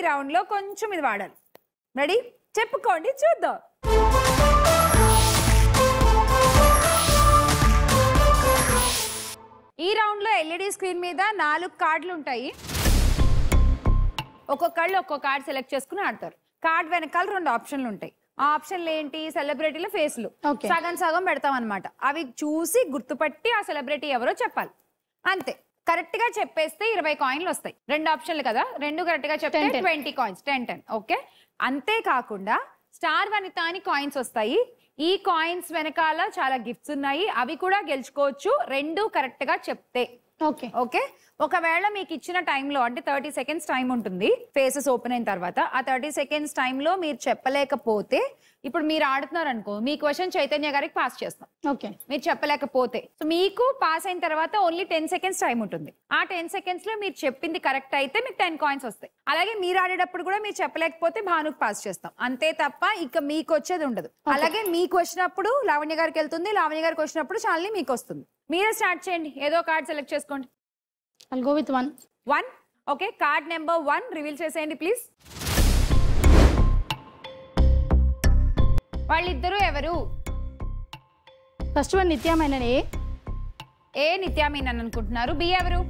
Round లో కొంచెం ఇది వాడాలి. రెడీ? చెప్పుకోండి చూద్దాం. ఈ రౌండ్ లో ఎల్ఈడి స్క్రీన్ మీద 4 కార్డులు ఉంటాయి. ఒక్కొక్కళ్ళు ఒక్కో కార్డ్ సెలెక్ట్ చేసుకుని ఆడతారు. కార్డ్ వెనకాల 2 ఆప్షన్లు ఉంటాయి. ఆ ఆప్షన్లు ఏంటి? సెలబ్రిటీల ఫేస్లు సగం సగం పెడతాం అనమాట. అవి చూసి గుర్తుపట్టి ఆ సెలబ్రిటీ ఎవరో చెప్పాలి. అంతే. కరెక్ట్ గా చెప్పేస్తే 20 కాయిన్లు వస్తాయి. 2 ఆప్షన్లు కదా, 2 కరెక్ట్ గా చెప్తే 20 కాయిన్స్, 10. ఓకే. అంతేకాకుండా స్టార్ వనిత అని కాయిన్స్ వస్తాయి. ఈ కాయిన్స్ వెనకాల చాలా గిఫ్ట్స్ ఉన్నాయి. అవి కూడా గెలుచుకోవచ్చు 2 కరెక్ట్ గా చెప్తే. Okay okay. ఒకవేళ మీకు ఇచ్చిన టైంలో అంటే 30 సెకండ్స్ టైం ఉంటుంది ఫేసెస్ ఓపెన్ అయిన తర్వాత. ఆ 30 సెకండ్స్ టైంలో మీరు చెప్పలేకపోతే, ఇప్పుడు మీరు ఆడుతున్నారు అనుకో, మీ క్వశ్చన్ చైతన్య గారికి పాస్ చేస్తాం. ఓకే. మీరు చెప్పలేకపోతే సో మీకు పాస్ అయిన తర్వాత ఓన్లీ 10 సెకండ్స్ టైం ఉంటుంది. ఆ 10 సెకండ్స్ లో మీరు చెప్పింది కరెక్ట్ అయితే మీకు 10 కాయిన్స్ వస్తాయి. అలాగే మీరు ఆడేటప్పుడు కూడా మీరు చెప్పలేకపోతే భానుకు పాస్ చేస్తాం. అంతే తప్ప ఇక మీకు వచ్చేది ఉండదు. అలాగే మీకు వచ్చినప్పుడు లావణ్య గారికి వెళ్తుంది, లావణ్య గారికి వచ్చినప్పుడు శాలిని మీకు వస్తుంది. మీరే స్టార్ట్ చేయండి. ఏదో కార్డ్ సెలెక్ట్ చేసుకోండి. I'll go with 1. 1. Okay. Card number 1 reveal చేసేయండి ప్లీజ్. వాళ్ళిద్దరూ ఎవరు? ఫస్ట్ వన్ నిత్యా మేనన్. ఏ నిత్యా మీనన్ అనుకుంటున్నారు. బి ఎవరు?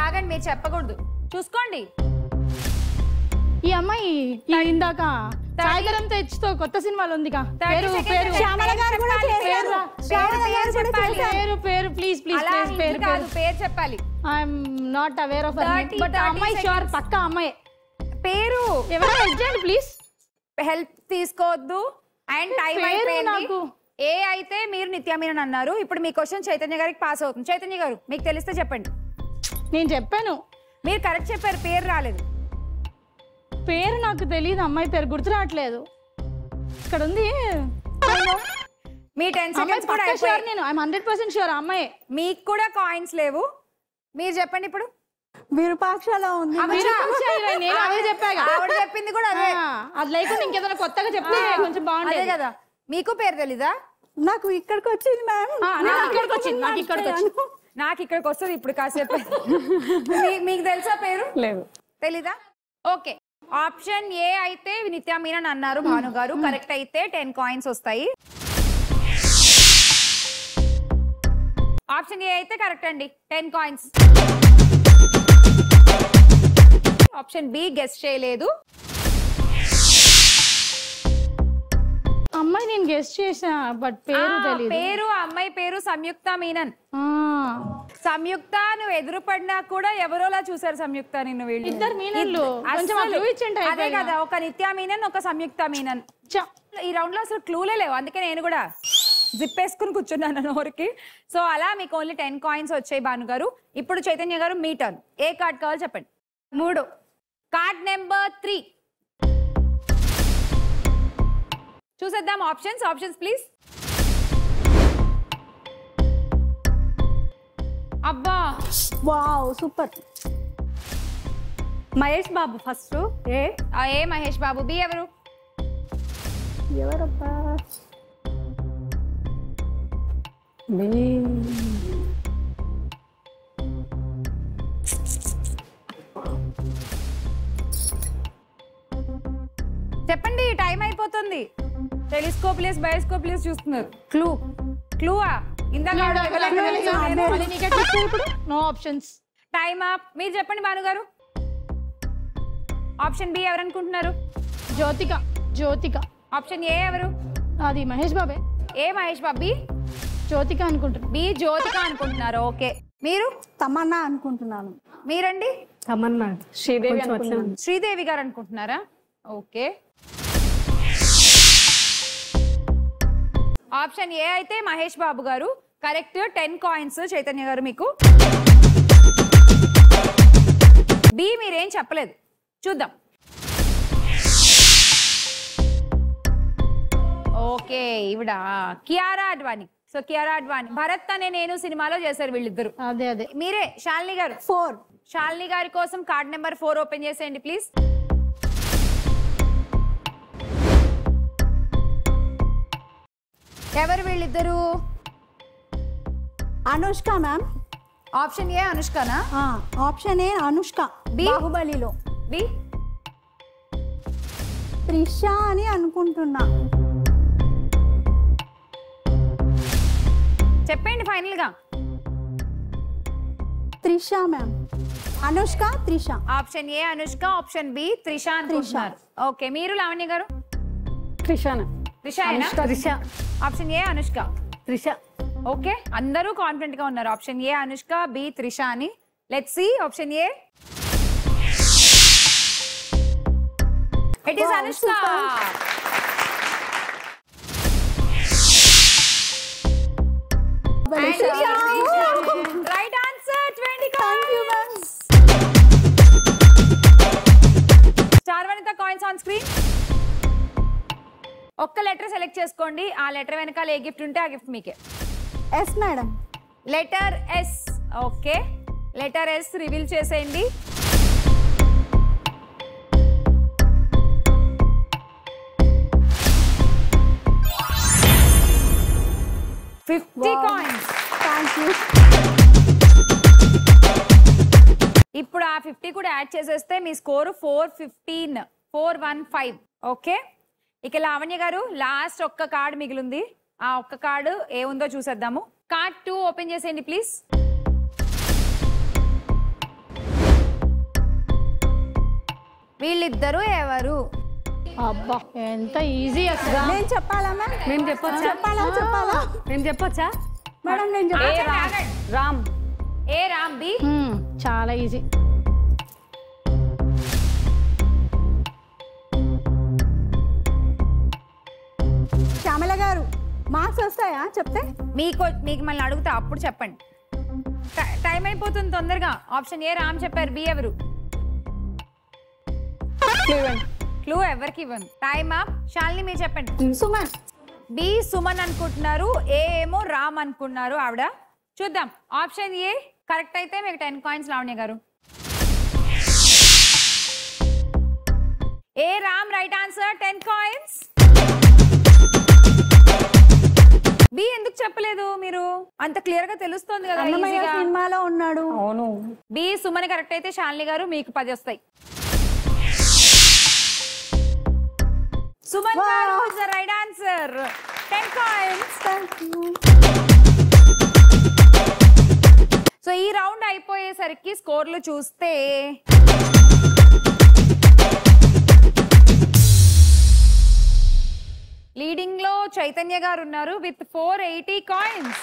ఆగండి, మీరు చెప్పకూడదు, చూసుకోండి. ఈ అమ్మాయి ఇందాక సాయిధరం తెచ్చుతో కొత్త సినిమాలో ఉందిగా. పేరు పేరు చెప్పాలి. I'm not aware of but అమ్మాయి షూర్ పక్కా అమ్మాయి. పేరు ఎవరైనా ఇచ్చేయండి ప్లీజ్. హెల్ప్ తీసుకోవద్దు. అండ్ టైం అయిపోయింది. ఏ అయితే మీరు నిత్యా మీనన్ అన్నారు. ఇప్పుడు మీ క్వశ్చన్ చైతన్య గారికి పాస్ అవుతుంది. చైతన్య గారు మీకు తెలిస్తే చెప్పండి. నేను చెప్పాను, మీరు కరెక్ట్ చెప్పారు, పేరు రాలేదు. పేరు నాకు తెలియదు, అమ్మాయి పేరు గుర్తు రావట్లేదు. ఇక్కడ ఉంది. మీ 10 సెకండ్స్ కూడా షూర్. నేను ఐఎమ్ 100% షూర్ అమ్మాయి. మీకు కూడా కాయిన్స్ లేవు. మీరు చెప్పండి ఇప్పుడు. విరూపాక్షలో ఉంది. నేను అదే చెప్పాను. ఆవిడ చెప్పింది కూడా అదే. అది లేకుండా ఇంకేదైనా కొత్తగా చెప్తే కొంచెం బాగుంటుంది కదా. మీకు పేరు తెలీదా? నాకు ఇక్కడికి వచ్చింది మ్యామ్. నాకు ఇక్కడికి వస్తుంది ఇప్పుడు కాసేపు. మీకు తెలుసా పేరు? లేదు. తెలీదా? ఓకే. ఆప్షన్ ఏ అయితే నిత్యా మీనన్ అన్నారు భాను గారు. కరెక్ట్ అయితే 10 కాయిన్స్ వస్తాయి. ఆప్షన్ ఏ అయితే కరెక్ట్ అండి, 10 కాయిన్స్. ఆప్షన్ బి గెస్ చేయలేదు. అమ్మాయి నేను గెస్ చేసా బట్ పేరు తెలియదు. పేరు అమ్మాయి పేరు సంయుక్త మీనన్. సంయుక్త నువ్వు ఎదురుపడినా కూడా ఎవరోలా చూసారు సంయుక్త నిన్ను. వీళ్ళు ఇద్దరు మీనన్లు. అదే కదా, ఒక నిత్యా మీనన్ ఒక సంయుక్త మీనన్. ఈ రౌండ్ లో అసలు క్లూలే లేవు, అందుకే నేను కూడా జిప్ వేసుకుని కూర్చున్నాను నోరుకి. సో అలా మీకు ఓన్లీ 10 కాయిన్స్ వచ్చాయి భాను గారు. ఇప్పుడు చైతన్య గారు మీ టర్న్. ఏ కార్డ్ కావాలి చెప్పండి. 3. కార్డ్ నెంబర్ 3 చూసేద్దాం. Options please. అబ్బా wow super. Mahesh Babu first. A Mahesh Babu. B ఎవరు? ఎవరబ్బా? చెప్పండి, టైం అయిపోతుంది. టెలిస్కోప్లెస్ బయోస్కోప్లెస్ చూస్తున్నారు. క్లూవా? No options. Time up. మీరు చెప్పండి భాను గారు. ఆప్షన్ బి ఎవరు అనుకుంటున్నారు? జ్యోతిక. ఆప్షన్ ఏ ఎవరు? అది మహేష్ బాబే. ఏ మహేష్ బాబు. బి జ్యోతిక అనుకుంటున్నాను. బి జ్యోతిక అనుకుంటున్నారు. ఓకే. మీరు? తమన్నా అనుకుంటున్నాను. మీరండి? తమన్నా. శ్రీదేవి గారు అనుకుంటున్నారా? ఓకే. ఆప్షన్ ఏ అయితే మహేష్ బాబు గారు కరెక్ట్. 10 కాయిన్స్ చైతన్య గారు మీకు. బి మీరేం చెప్పలేదు, చూద్దాం. ఓకే. ఇవిడ కియారా అడ్వాణి. సో కియారా అడ్వాణి భరత్ అనే నేను సినిమాలో చేశారు వీళ్ళిద్దరు. అదే మీరే శాలిని గారు. 4. శాలిని గారి కోసం కార్డ్ నెంబర్ 4 ఓపెన్ చేసేయండి ప్లీజ్. ఎవరు వీళ్ళిద్దరు? అనుష్క మ్యామ్. ఆప్షన్ ఏ అనుష్కనా? ఆప్షన్ ఏ అనుష్క, బాహుబలిలో. బి త్రిష అని అనుకుంటున్నా. చెప్పండి ఫైనల్ గా. Trisha ma'am. Anushka, Trisha. Option A Anushka, option B Trisha అనుకుంటున్నారు. ఓకే, మీరు లావణ్య గారు? Trisha. Option A Anushka, Trisha. Okay, అందరూ కాన్ఫిడెంట్ గా ఉన్నారు. Option A Anushka, B Trisha అని. Let's see. Option A, it is Anushka. Right answer. 20 coins. Star Vanitha coins on screen. ఒక్క లెటర్ సెలెక్ట్ చేసుకోండి. ఆ లెటర్ వెనకాల ఏ గిఫ్ట్ ఉంటే ఆ గిఫ్ట్ మీకే. Yes madam. Letter S. Okay, letter S reveal చేసేయండి. $50. Thank you. ఇప్పుడు ఆ 50 కూడా యాడ్ చేసేస్తే మీ స్కోర్ 415, 415. ఓకే, ఇక లావణ్య గారు లాస్ట్ ఒక్క కార్డు మిగిలింది. ఆ ఒక్క కార్డు ఏముందో చూసేద్దాము. కార్డ్ 2 ఓపెన్ చేసేయండి ప్లీజ్. వీళ్ళిద్దరూ ఎవరు? అబ్బా ఎంత ఈజీ అసలు. నేను చెప్పాలా మ్యామ్? మేము చెప్పొచ్చా? చెప్పాలా? మేము చెప్పొచ్చా మేడం నేను చెప్పాలా? రామ్. ఏ రామ్. బి చాలా ఈజీ. శ్యామల గారు, మార్క్స్ వస్తాయా చెప్తే? మీకు మళ్ళీ అడుగుతా, అప్పుడు చెప్పండి. టైం అయిపోతుంది తొందరగా. ఆప్షన్ ఏ రామ్ చెప్పారు. బి ఎవరు? క్లూ ఎవరికి ఇవ్వను. Time up. శాలిని మీరు చెప్పండి. సుమన్. బి సుమన్ అనుకుంటున్నారు. ఏ ఏమో రామ్ అనుకుంటున్నారు ఆవిడ. చూద్దాం. ఆప్షన్ ఏ కరెక్ట్ అయితే మీకు 10 coins లావణ్య గారు. A Ram right answer, 10 coins. B ఎందుకు చెప్పలేదు మీరు? అంత క్లియర్ గా తెలుస్తుంది కదా. అన్నమయ్య సినిమాలో ఉన్నాడు. అవును. బి సుమన్ కరెక్ట్ అయితే శాలిని గారు మీకు 10 వస్తాయి. సుమన్ గారు is the right answer. 10 coins. Thank you. So ఈ రౌండ్ అయిపోయేసరికి స్కోర్లు చూస్తే లీడింగ్ లో చైతన్య గారు ఉన్నారు విత్ 480 coins.